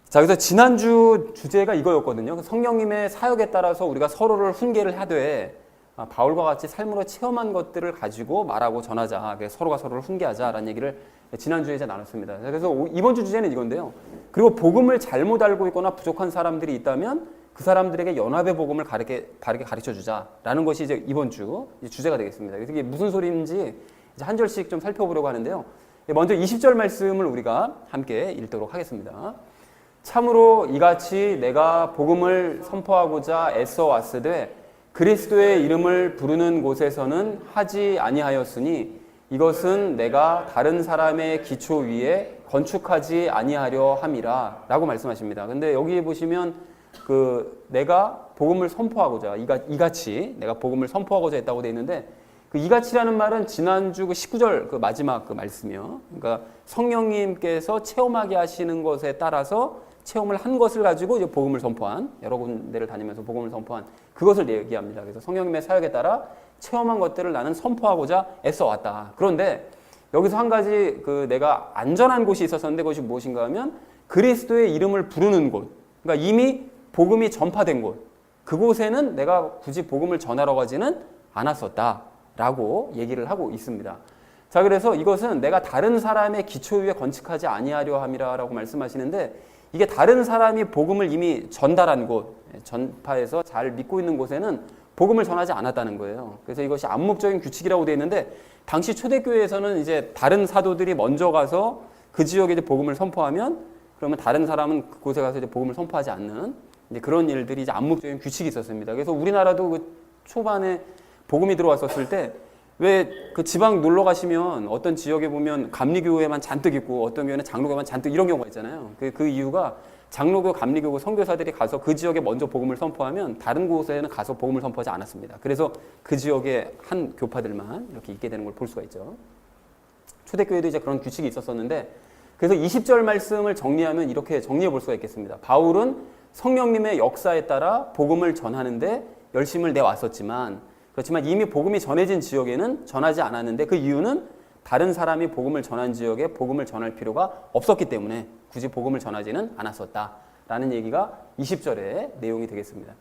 자, 그래서 지난주 주제가 이거였거든요. 성령님의 사역에 따라서 우리가 서로를 훈계를 하되 바울과 같이 삶으로 체험한 것들을 가지고 말하고 전하자. 서로가 서로를 훈계하자라는 얘기를 지난주에 이제 나눴습니다. 그래서 이번 주 주제는 이건데요. 그리고 복음을 잘못 알고 있거나 부족한 사람들이 있다면 그 사람들에게 연합의 복음을 바르게 가르쳐 주자라는 것이 이제 이번 주 주제가 되겠습니다. 그래서 이게 무슨 소리인지 이제 한 절씩 좀 살펴보려고 하는데요. 먼저 20절 말씀을 우리가 함께 읽도록 하겠습니다. 참으로 이같이 내가 복음을 선포하고자 애써 왔으되 그리스도의 이름을 부르는 곳에서는 하지 아니하였으니 이것은 내가 다른 사람의 기초 위에 건축하지 아니하려 함이라 라고 말씀하십니다. 근데 여기 보시면 내가 복음을 선포하고자 이같이 내가 복음을 선포하고자 했다고 되어 있는데 이같이라는 말은 지난주 19절 마지막 말씀이요. 그러니까 성령님께서 체험하게 하시는 것에 따라서 체험을 한 것을 가지고 이제 복음을 선포한, 여러 군데를 다니면서 복음을 선포한 그것을 얘기합니다. 그래서 성령님의 사역에 따라 체험한 것들을 나는 선포하고자 애써 왔다. 그런데 여기서 한 가지 내가 안전한 곳이 있었었는데 그것이 무엇인가 하면 그리스도의 이름을 부르는 곳, 그러니까 이미 복음이 전파된 곳, 그곳에는 내가 굳이 복음을 전하러 가지는 않았었다라고 얘기를 하고 있습니다. 자, 그래서 이것은 내가 다른 사람의 기초 위에 건축하지 아니하려 함이라고 말씀하시는데 이게 다른 사람이 복음을 이미 전달한 곳, 전파해서 잘 믿고 있는 곳에는 복음을 전하지 않았다는 거예요. 그래서 이것이 암묵적인 규칙이라고 되어 있는데 당시 초대교회에서는 이제 다른 사도들이 먼저 가서 그 지역에 이제 복음을 선포하면 그러면 다른 사람은 그곳에 가서 이제 복음을 선포하지 않는 이제 그런 일들이 이제 암묵적인 규칙이 있었습니다. 그래서 우리나라도 초반에 복음이 들어왔었을 때 왜 지방 놀러 가시면 어떤 지역에 보면 감리교회만 잔뜩 있고 어떤 교회는 장로교만 잔뜩 이런 경우가 있잖아요. 그 이유가 장로교, 감리교, 선교사들이 가서 그 지역에 먼저 복음을 선포하면 다른 곳에는 가서 복음을 선포하지 않았습니다. 그래서 그 지역에 한 교파들만 이렇게 있게 되는 걸 볼 수가 있죠. 초대교회도 이제 그런 규칙이 있었었는데 그래서 20절 말씀을 정리하면 이렇게 정리해 볼 수가 있겠습니다. 바울은 성령님의 역사에 따라 복음을 전하는데 열심을 내왔었지만 그렇지만 이미 복음이 전해진 지역에는 전하지 않았는데 그 이유는 다른 사람이 복음을 전한 지역에 복음을 전할 필요가 없었기 때문에 굳이 복음을 전하지는 않았었다라는 얘기가 20절의 내용이 되겠습니다.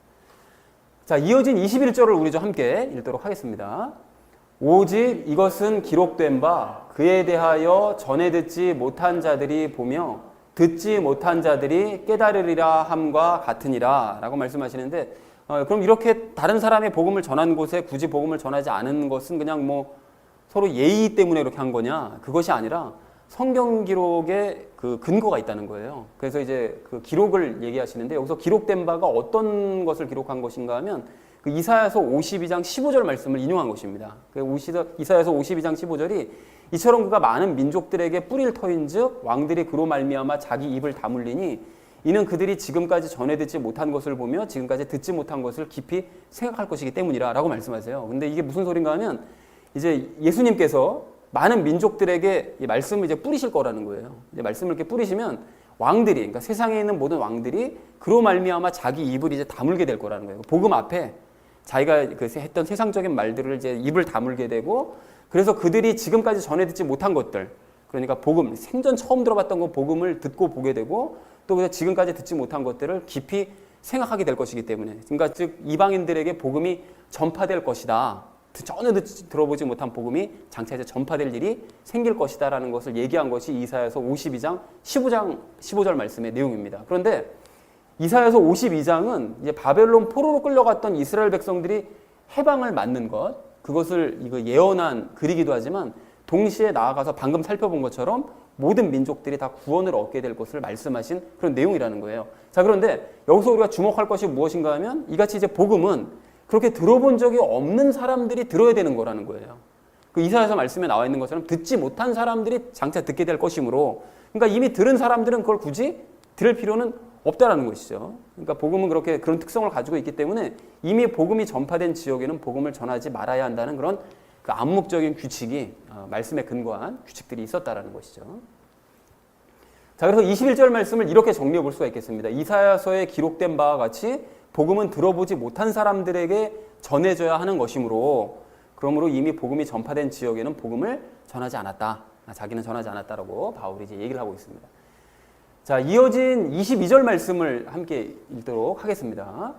자, 이어진 21절을 우리 좀 함께 읽도록 하겠습니다. 오직 이것은 기록된 바 그에 대하여 전해 듣지 못한 자들이 보며 듣지 못한 자들이 깨달으리라 함과 같으니라 라고 말씀하시는데 그럼 이렇게 다른 사람의 복음을 전한 곳에 굳이 복음을 전하지 않은 것은 그냥 서로 예의 때문에 이렇게 한 거냐? 그것이 아니라 성경 기록에 근거가 있다는 거예요. 그래서 이제 그 기록을 얘기하시는데 여기서 기록된 바가 어떤 것을 기록한 것인가 하면 이사야서 52장 15절 말씀을 인용한 것입니다. 이사야서 52장 15절이 이처럼 그가 많은 민족들에게 뿌리를 터인즉 왕들이 그로 말미암아 자기 입을 다물리니 이는 그들이 지금까지 전해 듣지 못한 것을 보며 지금까지 듣지 못한 것을 깊이 생각할 것이기 때문이라 라고 말씀하세요. 근데 이게 무슨 소린가 하면 이제 예수님께서 많은 민족들에게 이 말씀을 이제 뿌리실 거라는 거예요. 이제 말씀을 이렇게 뿌리시면 왕들이, 그러니까 세상에 있는 모든 왕들이 그로 말미암아 자기 입을 이제 다물게 될 거라는 거예요. 복음 앞에 자기가 했던 세상적인 말들을 이제 입을 다물게 되고 그래서 그들이 지금까지 전해 듣지 못한 것들, 그러니까 복음, 생전 처음 들어봤던 거 복음을 듣고 보게 되고 또 지금까지 듣지 못한 것들을 깊이 생각하게 될 것이기 때문에 그러니까 즉 이방인들에게 복음이 전파될 것이다. 전혀 들어보지 못한 복음이 장차 이제 전파될 일이 생길 것이다 라는 것을 얘기한 것이 이사야서 52장 15절 말씀의 내용입니다. 그런데 이사야서 52장은 이제 바벨론 포로로 끌려갔던 이스라엘 백성들이 해방을 맞는 것, 그것을 예언한 글이기도 하지만 동시에 나아가서 방금 살펴본 것처럼 모든 민족들이 다 구원을 얻게 될 것을 말씀하신 그런 내용이라는 거예요. 자, 그런데 여기서 우리가 주목할 것이 무엇인가 하면 이같이 이제 복음은 그렇게 들어본 적이 없는 사람들이 들어야 되는 거라는 거예요. 이사야서 말씀에 나와 있는 것처럼 듣지 못한 사람들이 장차 듣게 될 것이므로 그러니까 이미 들은 사람들은 그걸 굳이 들을 필요는 없다라는 것이죠. 그러니까 복음은 그런 특성을 가지고 있기 때문에 이미 복음이 전파된 지역에는 복음을 전하지 말아야 한다는 그런 암묵적인 규칙이 말씀에 근거한 규칙들이 있었다라는 것이죠. 자, 그래서 21절 말씀을 이렇게 정리해 볼 수가 있겠습니다. 이사야서에 기록된 바와 같이 복음은 들어보지 못한 사람들에게 전해져야 하는 것이므로 그러므로 이미 복음이 전파된 지역에는 복음을 전하지 않았다. 자기는 전하지 않았다라고 바울이 이제 얘기를 하고 있습니다. 자, 이어진 22절 말씀을 함께 읽도록 하겠습니다.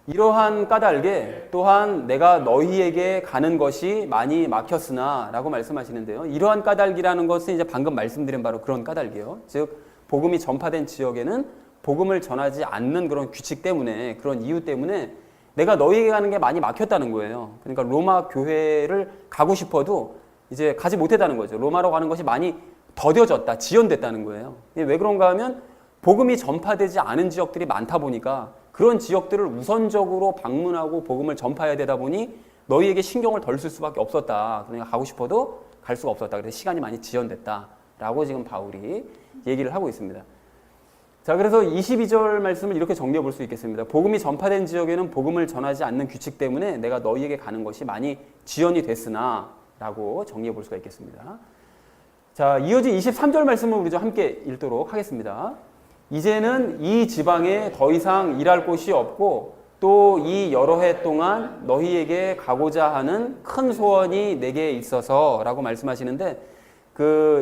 이러한 까닭에 또한 내가 너희에게 가는 것이 많이 막혔으나 라고 말씀하시는데요. 이러한 까닭이라는 것은 이제 방금 말씀드린 바로 그런 까닭이에요. 즉 복음이 전파된 지역에는 복음을 전하지 않는 그런 규칙 때문에, 그런 이유 때문에 내가 너희에게 가는 게 많이 막혔다는 거예요. 그러니까 로마 교회를 가고 싶어도 이제 가지 못했다는 거죠. 로마로 가는 것이 많이 더뎌졌다, 지연됐다는 거예요. 왜 그런가 하면 복음이 전파되지 않은 지역들이 많다 보니까 그런 지역들을 우선적으로 방문하고 복음을 전파해야 되다 보니 너희에게 신경을 덜 쓸 수밖에 없었다. 그러니까 가고 싶어도 갈 수가 없었다. 그래서 시간이 많이 지연됐다라고 지금 바울이 얘기를 하고 있습니다. 자, 그래서 22절 말씀을 이렇게 정리해 볼 수 있겠습니다. 복음이 전파된 지역에는 복음을 전하지 않는 규칙 때문에 내가 너희에게 가는 것이 많이 지연이 됐으나 라고 정리해 볼 수가 있겠습니다. 자, 이어진 23절 말씀을 우리 좀 함께 읽도록 하겠습니다. 이제는 이 지방에 더 이상 일할 곳이 없고 또 이 여러 해 동안 너희에게 가고자 하는 큰 소원이 내게 있어서 라고 말씀하시는데,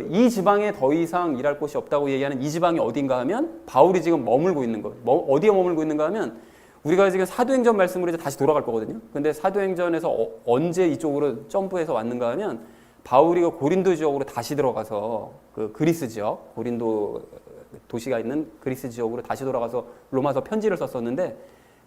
이 지방에 더 이상 일할 곳이 없다고 얘기하는 이 지방이 어딘가 하면 바울이 지금 머물고 있는 것, 어디에 머물고 있는가 하면 우리가 지금 사도행전 말씀으로 이제 다시 돌아갈 거거든요. 근데 사도행전에서 언제 이쪽으로 점프해서 왔는가 하면 바울이 고린도 지역으로 다시 들어가서 그 그리스 지역, 고린도 도시가 있는 그리스 지역으로 다시 돌아가서 로마서 편지를 썼었는데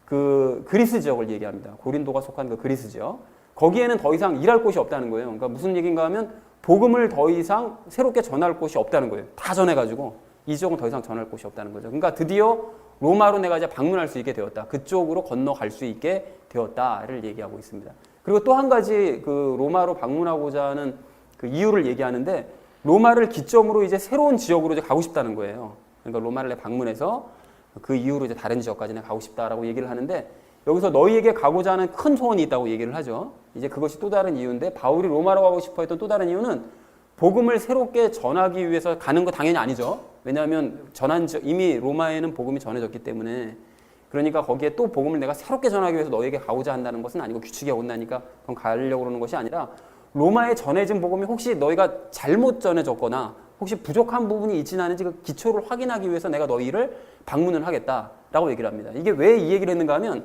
그 그리스 지역을 얘기합니다. 고린도가 속한 그 그리스 지역. 거기에는 더 이상 일할 곳이 없다는 거예요. 그러니까 무슨 얘기인가 하면 복음을 더 이상 새롭게 전할 곳이 없다는 거예요. 다 전해가지고 이 지역은 더 이상 전할 곳이 없다는 거죠. 그러니까 드디어 로마로 내가 이제 방문할 수 있게 되었다. 그쪽으로 건너갈 수 있게 되었다를 얘기하고 있습니다. 그리고 또 한 가지 그 로마로 방문하고자 하는 그 이유를 얘기하는데, 로마를 기점으로 이제 새로운 지역으로 이제 가고 싶다는 거예요. 그러니까 로마를 방문해서 그 이후로 이제 다른 지역까지 가고 싶다라고 얘기를 하는데, 여기서 너희에게 가고자 하는 큰 소원이 있다고 얘기를 하죠. 이제 그것이 또 다른 이유인데, 바울이 로마로 가고 싶어 했던 또 다른 이유는 복음을 새롭게 전하기 위해서 가는 거 당연히 아니죠. 왜냐하면 이미 로마에는 복음이 전해졌기 때문에. 그러니까 거기에 또 복음을 내가 새롭게 전하기 위해서 너희에게 가고자 한다는 것은 아니고, 규칙이 어긋나니까 그럼 가려고 그러는 것이 아니라, 로마에 전해진 복음이 혹시 너희가 잘못 전해졌거나 혹시 부족한 부분이 있지는 않은지 그 기초를 확인하기 위해서 내가 너희를 방문을 하겠다라고 얘기를 합니다. 이게 왜 이 얘기를 했는가 하면,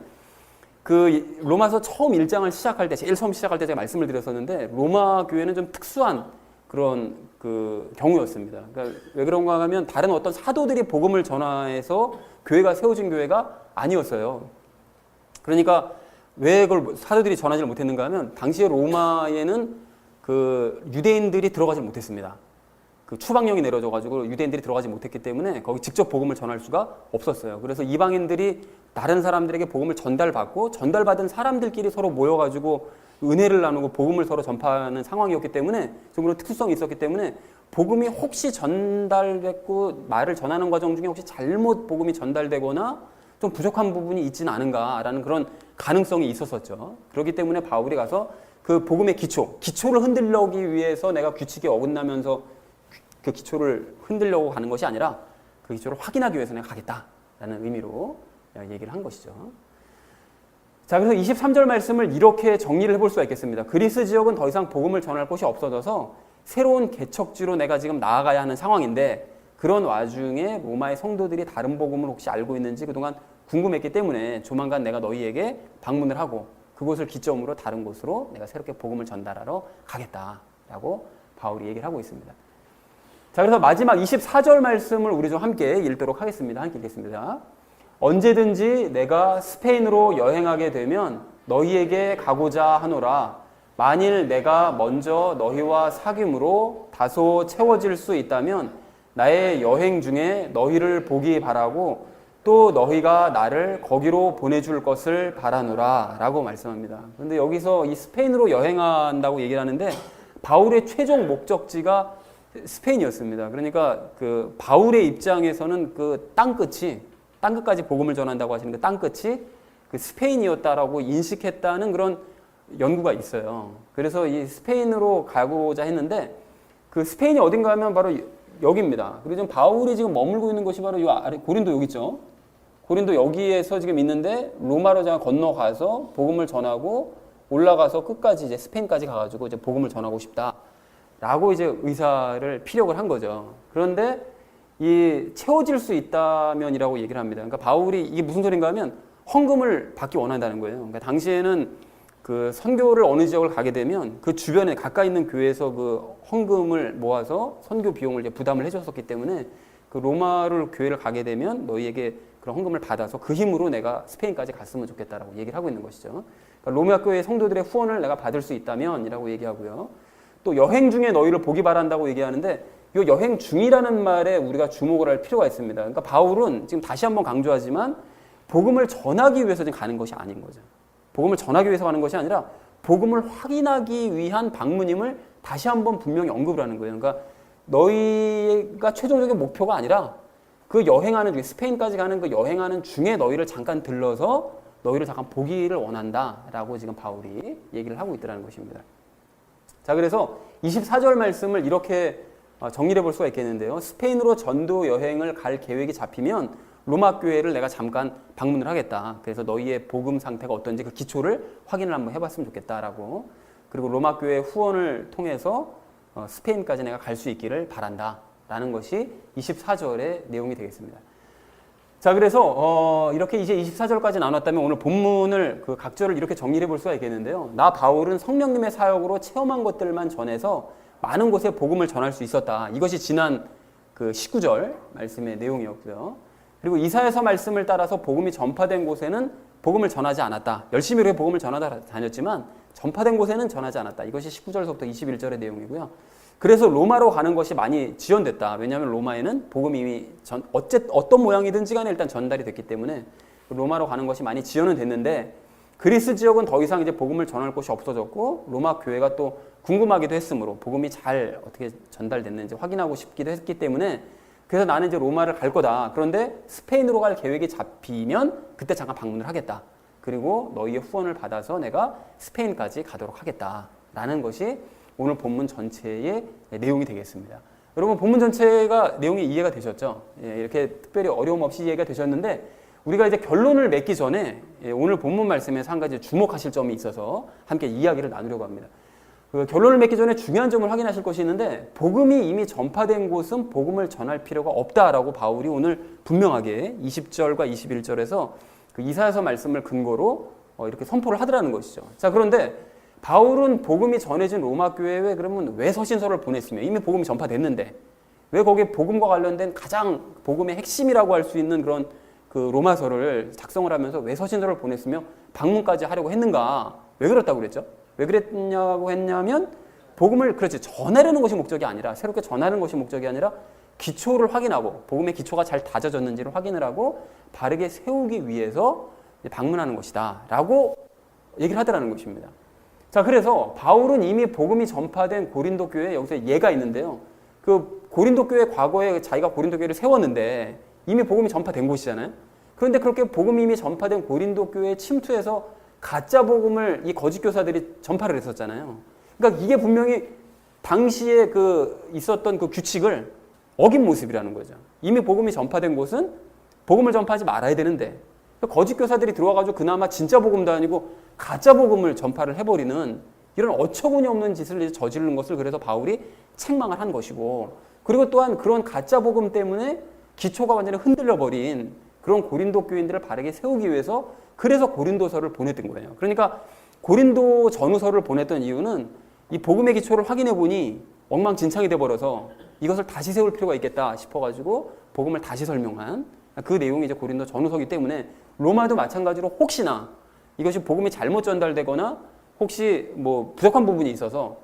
그 로마서 처음 1장을 시작할 때, 제일 처음 시작할 때 제가 말씀을 드렸었는데, 로마 교회는 좀 특수한 그런 그 경우였습니다. 그러니까 왜 그런가 하면 다른 어떤 사도들이 복음을 전하해서 교회가 세워진 교회가 아니었어요. 그러니까 왜 그걸 사도들이 전하지를 못했는가 하면, 당시에 로마에는 그 유대인들이 들어가지 못했습니다. 그 추방령이 내려져가지고 유대인들이 들어가지 못했기 때문에 거기 직접 복음을 전할 수가 없었어요. 그래서 이방인들이 다른 사람들에게 복음을 전달받고, 전달받은 사람들끼리 서로 모여가지고 은혜를 나누고 복음을 서로 전파하는 상황이었기 때문에, 좀 그런 특수성이 있었기 때문에 복음이 혹시 전달됐고 말을 전하는 과정 중에 혹시 잘못 복음이 전달되거나 좀 부족한 부분이 있지는 않은가라는 그런 가능성이 있었었죠. 그렇기 때문에 바울이 가서 그 복음의 기초를 흔들려기 위해서 내가 규칙에 어긋나면서 그 기초를 흔들려고 가는 것이 아니라 그 기초를 확인하기 위해서 내가 가겠다라는 의미로 얘기를 한 것이죠. 자, 그래서 23절 말씀을 이렇게 정리를 해볼 수가 있겠습니다. 그리스 지역은 더 이상 복음을 전할 곳이 없어져서 새로운 개척지로 내가 지금 나아가야 하는 상황인데, 그런 와중에 로마의 성도들이 다른 복음을 혹시 알고 있는지 그동안 궁금했기 때문에 조만간 내가 너희에게 방문을 하고 그곳을 기점으로 다른 곳으로 내가 새롭게 복음을 전달하러 가겠다라고 바울이 얘기를 하고 있습니다. 자, 그래서 마지막 24절 말씀을 우리 좀 함께 읽도록 하겠습니다. 함께 읽겠습니다. 언제든지 내가 스페인으로 여행하게 되면 너희에게 가고자 하노라. 만일 내가 먼저 너희와 사귐으로 다소 채워질 수 있다면 나의 여행 중에 너희를 보기 바라고 또 너희가 나를 거기로 보내줄 것을 바라노라 라고 말씀합니다. 그런데 여기서 이 스페인으로 여행한다고 얘기를 하는데, 바울의 최종 목적지가 스페인이었습니다. 그러니까 그 바울의 입장에서는 그 땅끝까지 복음을 전한다고 하시는 그 땅끝이 그 스페인이었다라고 인식했다는 그런 연구가 있어요. 그래서 이 스페인으로 가고자 했는데, 그 스페인이 어딘가 하면 바로 여기입니다. 그리고 지금 바울이 지금 머물고 있는 곳이 바로 이 아래 고린도 여기 있죠. 고린도 여기에서 지금 있는데, 로마로 제가 건너가서 복음을 전하고 올라가서 끝까지 이제 스페인까지 가가지고 이제 복음을 전하고 싶다라고 이제 피력을 한 거죠. 그런데 이 채워질 수 있다면이라고 얘기를 합니다. 그러니까 바울이 이게 무슨 소린가 하면 헌금을 받기 원한다는 거예요. 그러니까 당시에는 그 선교를 어느 지역을 가게 되면 그 주변에 가까이 있는 교회에서 그 헌금을 모아서 선교 비용을 이제 부담을 해줬었기 때문에 그 로마를 교회를 가게 되면 너희에게 그런 헌금을 받아서 그 힘으로 내가 스페인까지 갔으면 좋겠다라고 얘기를 하고 있는 것이죠. 그러니까 로마 교회 성도들의 후원을 내가 받을 수 있다면이라고 얘기하고요. 또 여행 중에 너희를 보기 바란다고 얘기하는데 이 여행 중이라는 말에 우리가 주목을 할 필요가 있습니다. 그러니까 바울은 지금 다시 한번 강조하지만 복음을 전하기 위해서 지금 가는 것이 아닌 거죠. 복음을 전하기 위해서 가는 것이 아니라 복음을 확인하기 위한 방문임을 다시 한번 분명히 언급을 하는 거예요. 그러니까 너희가 최종적인 목표가 아니라 그 여행하는 중에 스페인까지 가는 그 여행하는 중에 너희를 잠깐 들러서 너희를 잠깐 보기를 원한다라고 지금 바울이 얘기를 하고 있다는 것입니다. 자, 그래서 24절 말씀을 이렇게 정리해 볼 수가 있겠는데요. 스페인으로 전도 여행을 갈 계획이 잡히면 로마 교회를 내가 잠깐 방문을 하겠다. 그래서 너희의 복음 상태가 어떤지 그 기초를 확인을 한번 해봤으면 좋겠다라고. 그리고 로마 교회 후원을 통해서 스페인까지 내가 갈 수 있기를 바란다라는 것이 24절의 내용이 되겠습니다. 자, 그래서 이렇게 이제 24절까지 나눴다면 오늘 본문을 그 각절을 이렇게 정리해 볼 수가 있겠는데요. 나 바울은 성령님의 사역으로 체험한 것들만 전해서 많은 곳에 복음을 전할 수 있었다. 이것이 지난 그 19절 말씀의 내용이었고요. 그리고 이사야서 말씀을 따라서 복음이 전파된 곳에는 복음을 전하지 않았다. 열심히 이렇게 복음을 전하다 다녔지만 전파된 곳에는 전하지 않았다. 이것이 19절부터 21절의 내용이고요. 그래서 로마로 가는 것이 많이 지연됐다. 왜냐하면 로마에는 복음이 이미 어떤 모양이든지 간에 일단 전달이 됐기 때문에 로마로 가는 것이 많이 지연은 됐는데 그리스 지역은 더 이상 이제 복음을 전할 곳이 없어졌고 로마 교회가 또 궁금하기도 했으므로 복음이 잘 어떻게 전달됐는지 확인하고 싶기도 했기 때문에 그래서 나는 이제 로마를 갈 거다. 그런데 스페인으로 갈 계획이 잡히면 그때 잠깐 방문을 하겠다. 그리고 너희의 후원을 받아서 내가 스페인까지 가도록 하겠다라는 것이 오늘 본문 전체의 내용이 되겠습니다. 여러분 본문 전체가 내용이 이해가 되셨죠? 이렇게 특별히 어려움 없이 이해가 되셨는데 우리가 이제 결론을 맺기 전에 오늘 본문 말씀에서 한 가지 주목하실 점이 있어서 함께 이야기를 나누려고 합니다. 그 결론을 맺기 전에 중요한 점을 확인하실 것이 있는데 복음이 이미 전파된 곳은 복음을 전할 필요가 없다라고 바울이 오늘 분명하게 20절과 21절에서 그 이사야서 말씀을 근거로 이렇게 선포를 하더라는 것이죠. 자, 그런데 바울은 복음이 전해진 로마 교회에 그러면 왜 서신서를 보냈으며 이미 복음이 전파됐는데 왜 거기에 복음과 관련된 가장 복음의 핵심이라고 할 수 있는 그런 그 로마서를 작성을 하면서 왜 서신서를 보냈으며 방문까지 하려고 했는가? 왜 그렇다고 그랬죠? 왜 그랬냐고 했냐면 복음을 그렇지 전하려는 것이 목적이 아니라 새롭게 전하는 것이 목적이 아니라 기초를 확인하고 복음의 기초가 잘 다져졌는지를 확인을 하고 바르게 세우기 위해서 방문하는 것이다 라고 얘기를 하더라는 것입니다. 자, 그래서 바울은 이미 복음이 전파된 고린도 교회에 여기서 예가 있는데요. 그 고린도 교회 과거에 자기가 고린도 교회를 세웠는데 이미 복음이 전파된 곳이잖아요. 그런데 그렇게 복음이 이미 전파된 고린도 교회에 침투해서 가짜 복음을 이 거짓 교사들이 전파를 했었잖아요. 그러니까 이게 분명히 당시에 그 있었던 그 규칙을 어긴 모습이라는 거죠. 이미 복음이 전파된 곳은 복음을 전파하지 말아야 되는데 거짓 교사들이 들어와가지고 그나마 진짜 복음도 아니고 가짜 복음을 전파를 해버리는 이런 어처구니 없는 짓을 저지르는 것을 그래서 바울이 책망을 한 것이고 그리고 또한 그런 가짜 복음 때문에 기초가 완전히 흔들려버린 그런 고린도 교인들을 바르게 세우기 위해서 그래서 고린도서를 보냈던 거예요. 그러니까 고린도 전후서를 보냈던 이유는 이 복음의 기초를 확인해 보니 엉망진창이 돼버려서 이것을 다시 세울 필요가 있겠다 싶어가지고 복음을 다시 설명한 그 내용이 이제 고린도 전후서이기 때문에 로마도 마찬가지로 혹시나 이것이 복음이 잘못 전달되거나 혹시 뭐 부족한 부분이 있어서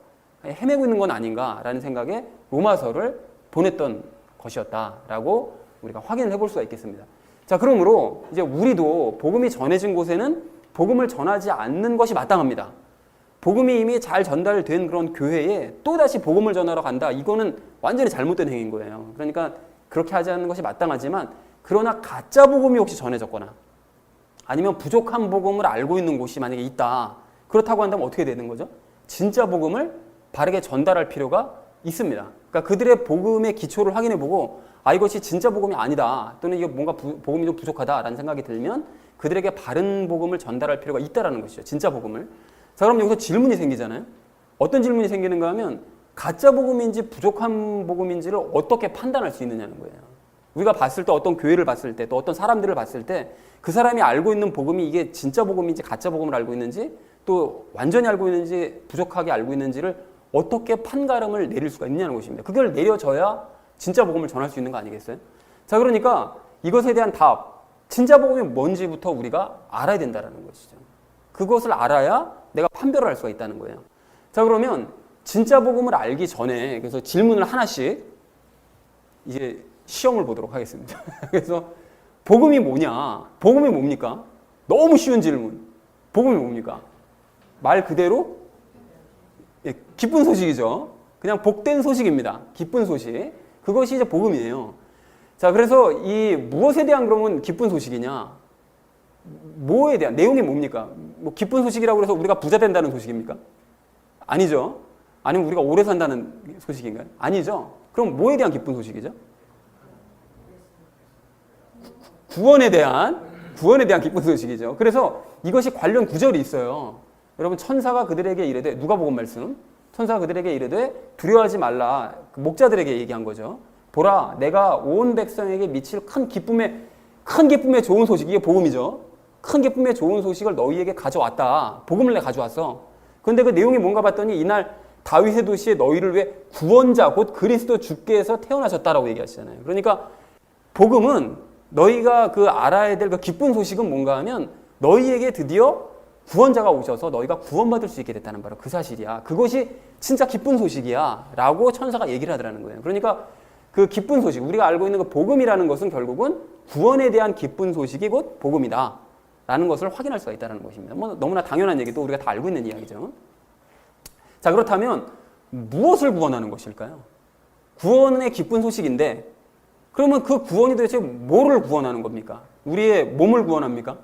헤매고 있는 건 아닌가라는 생각에 로마서를 보냈던 것이었다라고 우리가 확인을 해볼 수가 있겠습니다. 자, 그러므로 이제 우리도 복음이 전해진 곳에는 복음을 전하지 않는 것이 마땅합니다. 복음이 이미 잘 전달된 그런 교회에 또다시 복음을 전하러 간다. 이거는 완전히 잘못된 행위인 거예요. 그러니까 그렇게 하지 않는 것이 마땅하지만 그러나 가짜 복음이 혹시 전해졌거나 아니면 부족한 복음을 알고 있는 곳이 만약에 있다. 그렇다고 한다면 어떻게 되는 거죠? 진짜 복음을 바르게 전달할 필요가 있습니다. 그러니까 그들의 복음의 기초를 확인해보고 이것이 진짜 복음이 아니다. 또는 이게 뭔가 복음이 좀 부족하다라는 생각이 들면 그들에게 바른 복음을 전달할 필요가 있다는 것이죠. 진짜 복음을. 자, 그럼 여기서 질문이 생기잖아요. 어떤 질문이 생기는가 하면 가짜 복음인지 부족한 복음인지를 어떻게 판단할 수 있느냐는 거예요. 우리가 봤을 때 어떤 교회를 봤을 때 또 어떤 사람들을 봤을 때 그 사람이 알고 있는 복음이 이게 진짜 복음인지 가짜 복음을 알고 있는지 또 완전히 알고 있는지 부족하게 알고 있는지를 어떻게 판가름을 내릴 수가 있느냐는 것입니다. 그걸 내려져야 진짜 복음을 전할 수 있는 거 아니겠어요? 자, 그러니까 이것에 대한 답, 진짜 복음이 뭔지부터 우리가 알아야 된다는 것이죠. 그것을 알아야 내가 판별을 할 수가 있다는 거예요. 자, 그러면 진짜 복음을 알기 전에 그래서 질문을 하나씩 이제 시험을 보도록 하겠습니다. 그래서 복음이 뭐냐? 복음이 뭡니까? 너무 쉬운 질문. 복음이 뭡니까? 말 그대로 기쁜 소식이죠. 그냥 복된 소식입니다. 기쁜 소식. 그것이 이제 복음이에요. 자, 그래서 이 무엇에 대한 그러면 기쁜 소식이냐? 뭐에 대한 내용이 뭡니까? 뭐 기쁜 소식이라고 해서 우리가 부자 된다는 소식입니까? 아니죠. 아니면 우리가 오래 산다는 소식인가요? 아니죠. 그럼 뭐에 대한 기쁜 소식이죠? 구원에 대한 기쁜 소식이죠. 그래서 이것이 관련 구절이 있어요. 여러분, 천사가 그들에게 이르되, 누가복음 말씀, 천사가 그들에게 이르되 두려워하지 말라. 그 목자들에게 얘기한 거죠. 보라, 내가 온 백성에게 미칠 큰 기쁨의 좋은 소식, 이게 복음이죠. 큰 기쁨의 좋은 소식을 너희에게 가져왔다. 복음을 내가 가져왔어. 그런데 그 내용이 뭔가 봤더니 이날 다윗의 도시에 너희를 위해 구원자 곧 그리스도 주께서 태어나셨다라고 얘기하시잖아요. 그러니까 복음은 너희가 그 알아야 될 그 기쁜 소식은 뭔가 하면 너희에게 드디어 구원자가 오셔서 너희가 구원받을 수 있게 됐다는 바로 그 사실이야. 그것이 진짜 기쁜 소식이야 라고 천사가 얘기를 하더라는 거예요. 그러니까 그 기쁜 소식, 우리가 알고 있는 그 복음이라는 것은 결국은 구원에 대한 기쁜 소식이 곧 복음이다 라는 것을 확인할 수가 있다는 것입니다. 뭐 너무나 당연한 얘기도 우리가 다 알고 있는 이야기죠. 자, 그렇다면 무엇을 구원하는 것일까요? 구원의 기쁜 소식인데 그러면 그 구원이 도대체 뭐를 구원하는 겁니까? 우리의 몸을 구원합니까?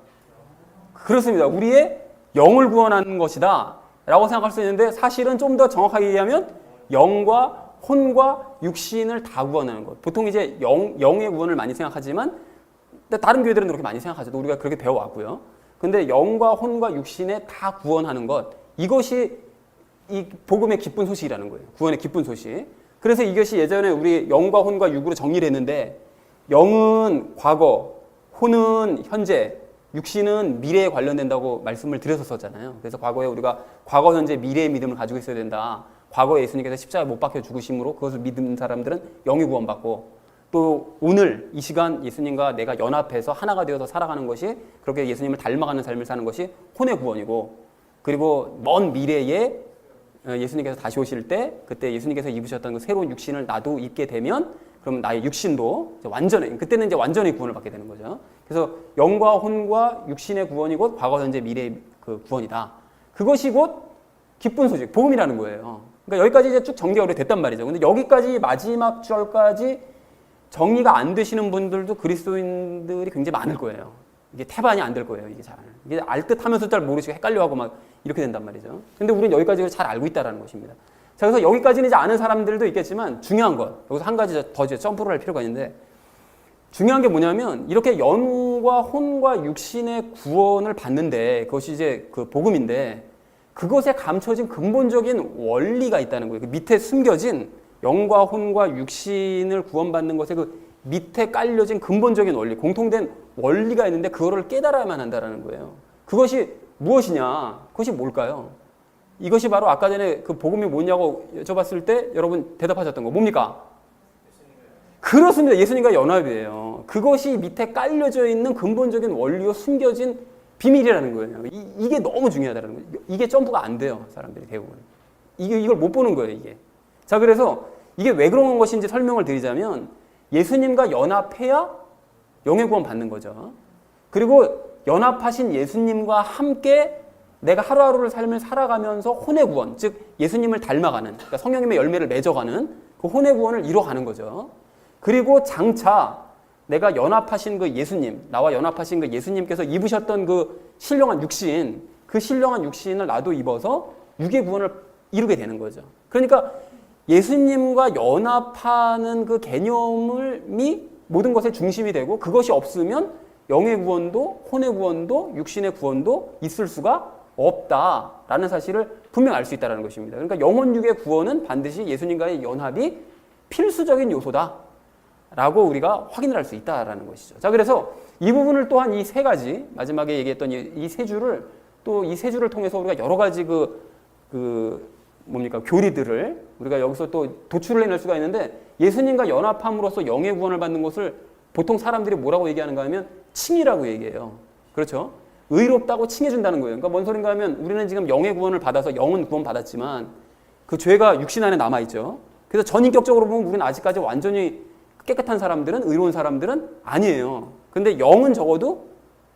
그렇습니다. 우리의 영을 구원하는 것이다 라고 생각할 수 있는데 사실은 좀 더 정확하게 얘기하면 영과 혼과 육신을 다 구원하는 것. 보통 이제 영의 구원을 많이 생각하지만 다른 교회들은 그렇게 많이 생각하죠. 우리가 그렇게 배워왔고요. 근데 영과 혼과 육신에 다 구원하는 것, 이것이 이 복음의 기쁜 소식이라는 거예요. 구원의 기쁜 소식. 그래서 이것이 예전에 우리 영과 혼과 육으로 정리를 했는데 영은 과거, 혼은 현재, 육신은 미래에 관련된다고 말씀을 드렸었잖아요. 그래서 과거에 우리가 과거, 현재, 미래의 믿음을 가지고 있어야 된다. 과거에 예수님께서 십자가에 못 박혀 죽으심으로 그것을 믿는 사람들은 영이 구원받고 또 오늘 이 시간 예수님과 내가 연합해서 하나가 되어서 살아가는 것이 그렇게 예수님을 닮아가는 삶을 사는 것이 혼의 구원이고 먼 미래에 예수님께서 다시 오실 때 그때 예수님께서 입으셨던 그 새로운 육신을 나도 입게 되면 그럼 나의 육신도 그때는 이제 완전히 구원을 받게 되는 거죠. 그래서 영과 혼과 육신의 구원이 곧 과거, 현재, 미래의 그 구원이다. 그것이 곧 기쁜 소식, 복음이라는 거예요. 그러니까 여기까지 이제 쭉 정리가 됐단 말이죠. 근데 여기까지 마지막 절까지 정리가 안 되시는 분들도 그리스도인들이 굉장히 많을 거예요. 이게 태반이 안 될 거예요. 이게 알듯하면서 잘 모르시고 헷갈려하고 막 이렇게 된단 말이죠. 근데 우리는 여기까지 잘 알고 있다는 것입니다. 자, 그래서 여기까지는 이제 아는 사람들도 있겠지만 중요한 것, 여기서 한 가지 더 이제 점프를 할 필요가 있는데 중요한 게 뭐냐면 이렇게 영과 혼과 육신의 구원을 받는데 그것이 이제 그 복음인데 그것에 감춰진 근본적인 원리가 있다는 거예요. 그 밑에 숨겨진 영과 혼과 육신을 구원받는 것에 그 밑에 깔려진 근본적인 원리, 공통된 원리가 있는데 그거를 깨달아야만 한다는 거예요. 그것이 무엇이냐? 그것이 뭘까요? 이것이 바로 아까 전에 그 복음이 뭐냐고 여쭤봤을 때 여러분 대답하셨던 거 뭡니까? 그렇습니다. 예수님과 연합이에요. 그것이 밑에 깔려져 있는 근본적인 원리와 숨겨진 비밀이라는 거예요. 이게 너무 중요하다는 거예요. 이게 점프가 안 돼요. 사람들이 대부분. 이걸 못 보는 거예요. 이게. 자, 그래서 이게 왜 그런 것인지 설명을 드리자면 예수님과 연합해야 영의 구원 받는 거죠. 그리고 연합하신 예수님과 함께 내가 하루하루를 삶을 살아가면서 혼의 구원, 즉 예수님을 닮아가는, 그러니까 성령님의 열매를 맺어가는 그 혼의 구원을 이뤄가는 거죠. 그리고 장차 내가 연합하신 그 예수님, 나와 연합하신 그 예수님께서 입으셨던 그 신령한 육신, 그 신령한 육신을 나도 입어서 육의 구원을 이루게 되는 거죠. 그러니까 예수님과 연합하는 그 개념이 모든 것의 중심이 되고 그것이 없으면 영의 구원도 혼의 구원도 육신의 구원도 있을 수가 없다라는 사실을 분명 알 수 있다는 것입니다. 그러니까 영혼 육의 구원은 반드시 예수님과의 연합이 필수적인 요소다 라고 우리가 확인을 할 수 있다라는 것이죠. 자, 그래서 이 부분을 또한 이 세 가지, 마지막에 얘기했던 이 세 줄을 또 이 세 줄을 통해서 우리가 여러 가지 교리들을 우리가 여기서 또 도출을 해낼 수가 있는데, 예수님과 연합함으로써 영의 구원을 받는 것을 보통 사람들이 뭐라고 얘기하는가 하면 칭이라고 얘기해요. 그렇죠? 의롭다고 칭해준다는 거예요. 그러니까 뭔 소린가 하면 우리는 지금 영의 구원을 받아서 영은 구원 받았지만 그 죄가 육신 안에 남아있죠. 그래서 전인격적으로 보면 우리는 아직까지 완전히 깨끗한 사람들은, 의로운 사람들은 아니에요. 근데 영은 적어도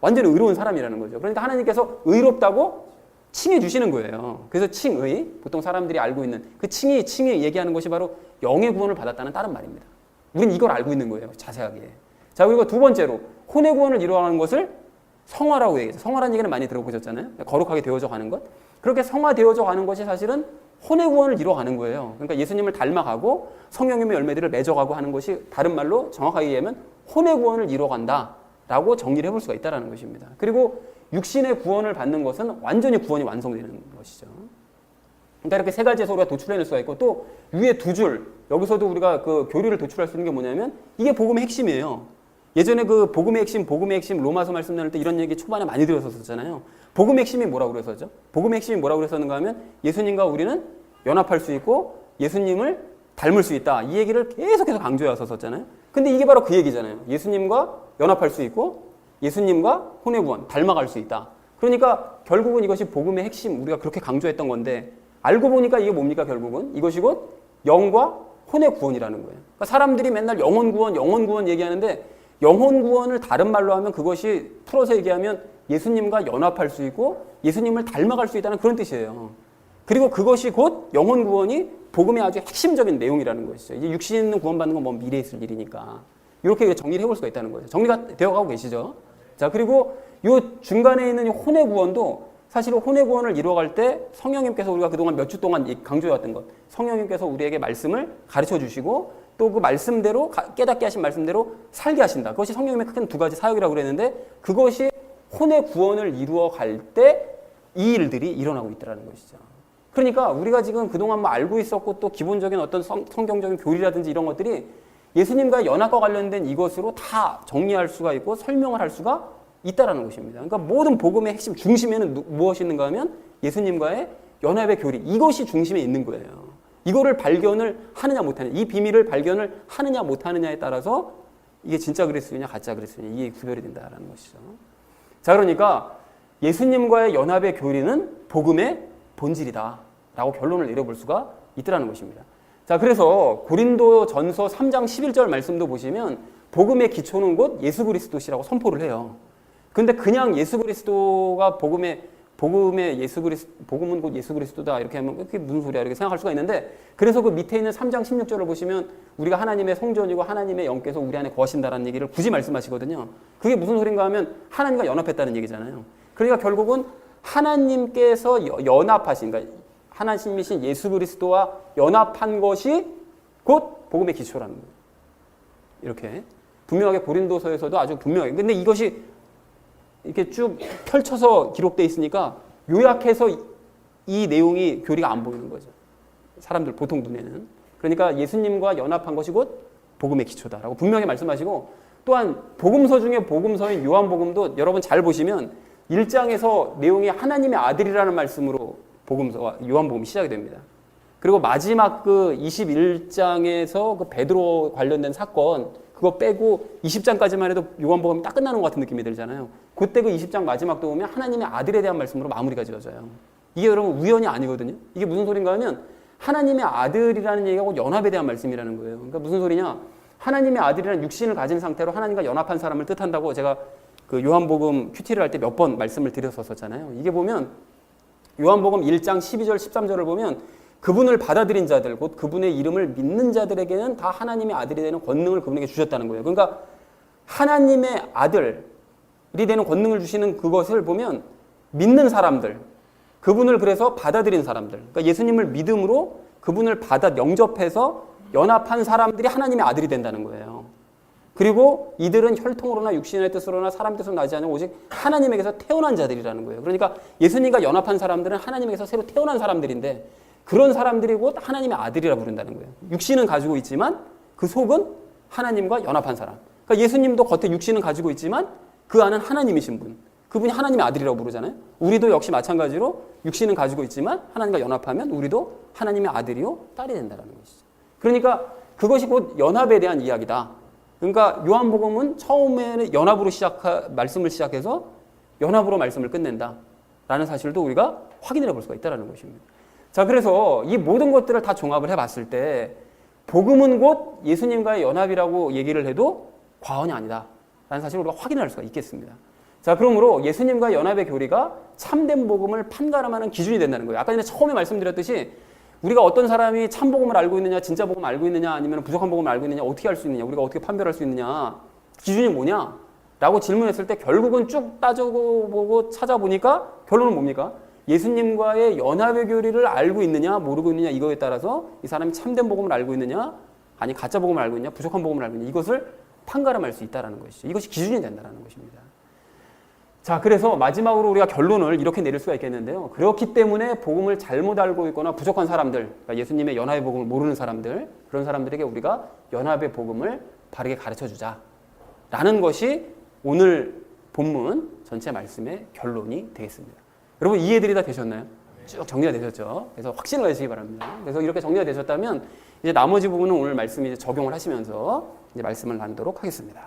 완전히 의로운 사람이라는 거죠. 그러니까 하나님께서 의롭다고 칭해 주시는 거예요. 그래서 칭의, 보통 사람들이 알고 있는 그 칭이 얘기하는 것이 바로 영의 구원을 받았다는 다른 말입니다. 우리는 이걸 알고 있는 거예요, 자세하게. 자, 그리고 두 번째로 혼의 구원을 이루어가는 것을 성화라고 얘기해요. 성화라는 얘기는 많이 들어보셨잖아요. 거룩하게 되어져 가는 것. 그렇게 성화되어져 가는 것이 사실은 혼의 구원을 이루어가는 거예요. 그러니까 예수님을 닮아가고 성령님의 열매들을 맺어가고 하는 것이, 다른 말로 정확하게 얘기하면 혼의 구원을 이루어간다라고 정리를 해볼 수가 있다는 것입니다. 그리고 육신의 구원을 받는 것은 완전히 구원이 완성되는 것이죠. 그러니까 이렇게 세 가지에서 우리가 도출해낼 수가 있고, 또 위에 두 줄, 여기서도 우리가 그 교리를 도출할 수 있는 게 뭐냐면 이게 복음의 핵심이에요. 예전에 그 복음의 핵심 로마서 말씀 나눌 때 이런 얘기 초반에 많이 들었었잖아요. 복음의 핵심이 뭐라고 그랬었죠? 복음의 핵심이 뭐라고 그랬었는가 하면 예수님과 우리는 연합할 수 있고 예수님을 닮을 수 있다. 이 얘기를 계속해서 강조해 왔었잖아요. 근데 이게 바로 그 얘기잖아요. 예수님과 연합할 수 있고 예수님과 혼의 구원, 닮아갈 수 있다. 그러니까 결국은 이것이 복음의 핵심, 우리가 그렇게 강조했던 건데, 알고 보니까 이게 뭡니까? 결국은 이것이 곧 영과 혼의 구원이라는 거예요. 그러니까 사람들이 맨날 영혼 구원 얘기하는데, 영혼 구원을 다른 말로 하면 그것이 풀어서 얘기하면 예수님과 연합할 수 있고 예수님을 닮아갈 수 있다는 그런 뜻이에요. 그리고 그것이 곧 영혼 구원이 복음의 아주 핵심적인 내용이라는 것이죠. 이제 육신 있는 구원받는 건 뭐 미래에 있을 일이니까 이렇게 정리를 해볼 수가 있다는 거죠. 정리가 되어가고 계시죠? 자, 그리고 이 중간에 있는 이 혼의 구원도 사실 혼의 구원을 이루어갈 때 성령님께서, 우리가 그동안 몇 주 동안 강조해왔던 것, 성령님께서 우리에게 말씀을 가르쳐 주시고 또 그 말씀대로, 깨닫게 하신 말씀대로 살게 하신다. 그것이 성령님의 큰 두 가지 사역이라고 그랬는데, 그것이 혼의 구원을 이루어갈 때 이 일들이 일어나고 있다는 것이죠. 그러니까 우리가 지금 그동안 뭐 알고 있었고 또 기본적인 어떤 성경적인 교리라든지 이런 것들이 예수님과의 연합과 관련된 이것으로 다 정리할 수가 있고 설명을 할 수가 있다는 것입니다. 그러니까 모든 복음의 핵심 중심에는 무엇이 있는가 하면 예수님과의 연합의 교리, 이것이 중심에 있는 거예요. 이거를 발견을 하느냐 못하느냐, 이 비밀을 발견을 하느냐 못하느냐에 따라서 이게 진짜 그리스도냐 가짜 그리스도냐 이게 구별이 된다는 것이죠. 자, 그러니까 예수님과의 연합의 교리는 복음의 본질이다 라고 결론을 내려볼 수가 있더라는 것입니다. 자, 그래서 고린도전서 3장 11절 말씀도 보시면 복음의 기초는 곧 예수 그리스도시라고 선포를 해요. 근데 그냥 예수 그리스도가 복음은 곧 예수 그리스도다 이렇게 하면 그게 무슨 소리야 이렇게 생각할 수가 있는데, 그래서 그 밑에 있는 3장 16절을 보시면 우리가 하나님의 성전이고 하나님의 영께서 우리 안에 거하신다라는 얘기를 굳이 말씀하시거든요. 그게 무슨 소린가 하면 하나님과 연합했다는 얘기잖아요. 그러니까 결국은 하나님께서 연합하신, 그러니까 하나님이신 예수 그리스도와 연합한 것이 곧 복음의 기초라는 거예요. 이렇게 분명하게 고린도서에서도 아주 분명하게. 근데 이것이 이렇게 쭉 펼쳐서 기록되어 있으니까 요약해서 이 내용이 교리가 안 보이는 거죠. 사람들 보통 눈에는. 그러니까 예수님과 연합한 것이 곧 복음의 기초다라고 분명히 말씀하시고, 또한 복음서 중에 복음서인 요한복음도 여러분 잘 보시면 1장에서 내용이 하나님의 아들이라는 말씀으로 복음서와 요한복음이 시작이 됩니다. 그리고 마지막 그 21장에서 그 베드로 관련된 사건 그거 빼고 20장까지만 해도 요한복음이 딱 끝나는 것 같은 느낌이 들잖아요. 그때 그 20장 마지막도 보면 하나님의 아들에 대한 말씀으로 마무리가 지어져요. 이게 여러분 우연이 아니거든요. 이게 무슨 소린가 하면 하나님의 아들이라는 얘기하고 연합에 대한 말씀이라는 거예요. 그러니까 무슨 소리냐? 하나님의 아들이라는 육신을 가진 상태로 하나님과 연합한 사람을 뜻한다고 제가 그 요한복음 큐티를 할 때 몇 번 말씀을 드렸었잖아요. 이게 보면 요한복음 1장 12절 13절을 보면 그분을 받아들인 자들, 곧 그분의 이름을 믿는 자들에게는 다 하나님의 아들이 되는 권능을 그분에게 주셨다는 거예요. 그러니까 하나님의 아들이 되는 권능을 주시는 그것을 보면 믿는 사람들, 그분을 그래서 받아들인 사람들, 그러니까 예수님을 믿음으로 그분을 받아 영접해서 연합한 사람들이 하나님의 아들이 된다는 거예요. 그리고 이들은 혈통으로나 육신의 뜻으로나 사람 뜻으로 나지 않은 오직 하나님에게서 태어난 자들이라는 거예요. 그러니까 예수님과 연합한 사람들은 하나님에게서 새로 태어난 사람들인데, 그런 사람들이 곧 하나님의 아들이라 부른다는 거예요. 육신은 가지고 있지만 그 속은 하나님과 연합한 사람. 그러니까 예수님도 겉에 육신은 가지고 있지만 그 안은 하나님이신 분. 그분이 하나님의 아들이라고 부르잖아요. 우리도 역시 마찬가지로 육신은 가지고 있지만 하나님과 연합하면 우리도 하나님의 아들이요 딸이 된다는 것이죠. 그러니까 그것이 곧 연합에 대한 이야기다. 그러니까 요한복음은 처음에는 연합으로 말씀을 시작해서 연합으로 말씀을 끝낸다라는 사실도 우리가 확인해 볼 수가 있다는 것입니다. 자, 그래서 이 모든 것들을 다 종합을 해봤을 때 복음은 곧 예수님과의 연합이라고 얘기를 해도 과언이 아니다라는 사실을 우리가 확인할 수가 있겠습니다. 자, 그러므로 예수님과의 연합의 교리가 참된 복음을 판가름하는 기준이 된다는 거예요. 아까 전에 처음에 말씀드렸듯이 우리가 어떤 사람이 참 복음을 알고 있느냐, 진짜 복음을 알고 있느냐, 아니면 부족한 복음을 알고 있느냐, 어떻게 알 수 있느냐, 우리가 어떻게 판별할 수 있느냐, 기준이 뭐냐? 라고 질문했을 때 결국은 쭉 따져보고 찾아보니까 결론은 뭡니까? 예수님과의 연합의 교리를 알고 있느냐, 모르고 있느냐, 이거에 따라서 이 사람이 참된 복음을 알고 있느냐, 아니 가짜 복음을 알고 있느냐, 부족한 복음을 알고 있느냐, 이것을 판가름할 수 있다는 것이죠. 이것이 기준이 된다는 것입니다. 자, 그래서 마지막으로 우리가 결론을 이렇게 내릴 수가 있겠는데요. 그렇기 때문에 복음을 잘못 알고 있거나 부족한 사람들, 그러니까 예수님의 연합의 복음을 모르는 사람들, 그런 사람들에게 우리가 연합의 복음을 바르게 가르쳐주자 라는 것이 오늘 본문 전체 말씀의 결론이 되겠습니다. 여러분 이해들이 다 되셨나요? 쭉 정리가 되셨죠? 그래서 확신을 가지시기 바랍니다. 그래서 이렇게 정리가 되셨다면 이제 나머지 부분은 오늘 말씀 이제 적용을 하시면서 이제 말씀을 나누도록 하겠습니다.